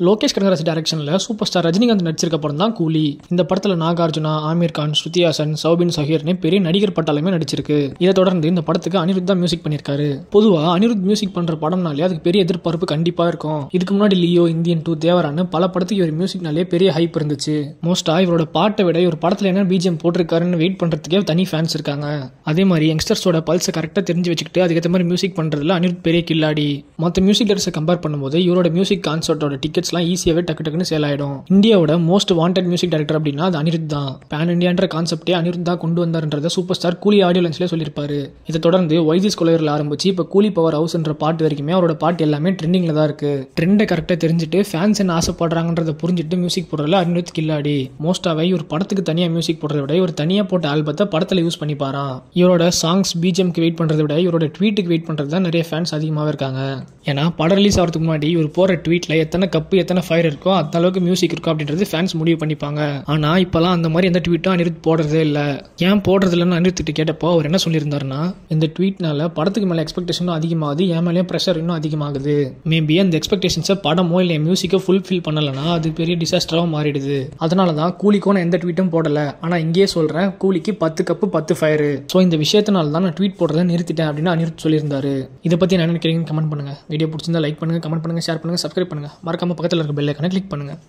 லோகேஷ் கனகராஜ் டைரக்ஷனில் super star Rajinikanth நடிச்சிருக்க படம் தான் கூலி. இந்த படத்தில் நாகார்ஜுனா, ஆமீர் கான், ஸ்ருதி ஹாசன், சௌபின் சஹீர்னு பெரிய நடிகர் பட்டாலுமே நடிச்சிருக்கு. இதை தொடர்ந்து இந்த படத்துக்கு அனிருத் தான் மியூசிக் பண்ணியிருக்காரு. பொதுவாக அனிருத் மியூசிக் பண்ற படம்னாலே அதுக்கு பெரிய எதிர்பார்ப்பு கண்டிப்பா இருக்கும். இதுக்கு முன்னாடி லியோ, இந்தியன் 2, தேவரான்னு பல படத்துக்கு இவர் மியூசிக்னாலே பெரிய ஹைப் இருந்துச்சு. மோஸ்டா இவரோட பாட்டை விட இவர் படத்தில் என்ன பிஜிஎம் போட்டிருக்காருன்னு வெயிட் பண்றதுக்கே தனி ஃபேன்ஸ் இருக்காங்க. அதே மாதிரி யங்ஸ்டர்ஸோட பல்ஸை கரெக்டாக தெரிஞ்சு வச்சுக்கிட்டு அதுக்கேற்ற மாதிரி மியூசிக் பண்றதுல அனிருத் பெரிய கில்லாடி. மற்ற மியூசிக் டைரக்டர்ஸை கம்பேர் பண்ணும்போது இவரோட மியூசிக் கான்சர்ட்டோட டிக்கெட்ஸ்லாம் ஈஸியாவே டக்குன்னு சேல் ஆயிடும். இந்தியாவோட மோஸ்ட் வாண்டட் மியூசிக் டைரக்டர் அப்படின்னா அது அனிருத் தான். பேன் இண்டியான்ற கான்செப்டே அனிருத் தான் கொண்டு வந்தார்ன்றத சூப்பர் ஸ்டார் கூலி ஆடியோ லான்ச்லயே சொல்லியிருப்பாரு. இதை தொடர்ந்து வைதிஸ் கொலையரில் ஆரம்பிச்சு இப்போ கூலி பவர் ஹவுஸ்ன்ற பாட்டு வரைக்குமே அவரோட பாட்டு எல்லாமே ட்ரெண்டிங்ல தான் இருக்கு. ட்ரெண்டை கரெக்டாக தெரிஞ்சுட்டு ஃபேன்ஸ் என்ன ஆசைப்படுறாங்கன்றத புரிஞ்சுட்டு மியூசிக் போடுறதுல அனிருத் கில்லாடி. மோஸ்டாவே இவர் படத்துக்கு தனியாக மியூசிக் போடுறத விட இவர் தனியாக போட்ட ஆல்பத்தை படத்தில் யூஸ் பண்ணிப்பாராம். இவரோட சாங்ஸ் பிஜிஎம்க்கு வெயிட் பண்றதை விட இவரோட ட்வீட்டுக்கு வெயிட் பண்றது தான் நிறைய ஃபேன்ஸ் அதிகமாகவே இருக்காங்க. ஏன்னா படம் ரிலீஸ் ஆகிறதுக்கு முன்னாடி இவர் போற ட்வீட்ல எத்தனை கப்பு எத்தனை ஃபயர் இருக்கோ அந்த அளவுக்கு மியூசிக் இருக்கும் அப்படின்றது ஃபேன்ஸ் முடிவு பண்ணிப்பாங்க. ஆனா இப்பெல்லாம் அந்த மாதிரி எந்த ட்வீட்டும் அனிருத் போடுறதே இல்லை. ஏன் போடுறது இல்லைன்னு அனிருத் கிட்ட கேட்டப்போ அவர் என்ன சொல்லியிருந்தாருன்னா, இந்த ட்வீட்னால படத்துக்கு மேலே எக்ஸ்பெக்டேஷனும் அதிகமாகுது, என் மேலேயும் ப்ரெஷர் இன்னும் அதிகமாகுது. மேபி அந்த எக்ஸ்பெக்டேஷன்ஸை படமோ இல்லை மியூசிக்கோ ஃபுல்ஃபில் பண்ணலைன்னா அது பெரிய டிசாஸ்டராகவும் மாறிடுது. அதனால தான் கூலிக்கோ நான் எந்த ட்வீட்டும் போடலை. ஆனால் இங்கேயே சொல்கிறேன், கூலிக்கு 10 கப்பு 10 ஃபயரு. ஸோ இந்த விஷயத்தினால தான் நான் ட்வீட் போடுறதை நிறுத்திட்டேன் அப்படின்னு அனிருத் சொல்லியிருந்தாரு. இதை பற்றி என்ன நினைக்கிறீங்கன்னு கமெண்ட் பண்ணுங்க. வீடியோ பிடிச்சிருந்தா லைக் பண்ணுங்க, கமெண்ட் பண்ணுங்க, ஷேர் பண்ணுங்க, சப்ஸ்கிரைப் பண்ணுங்க. மறக்காம பக்கத்தில் இருக்க பெல் ஐகானை கிளிக் பண்ணுங்க.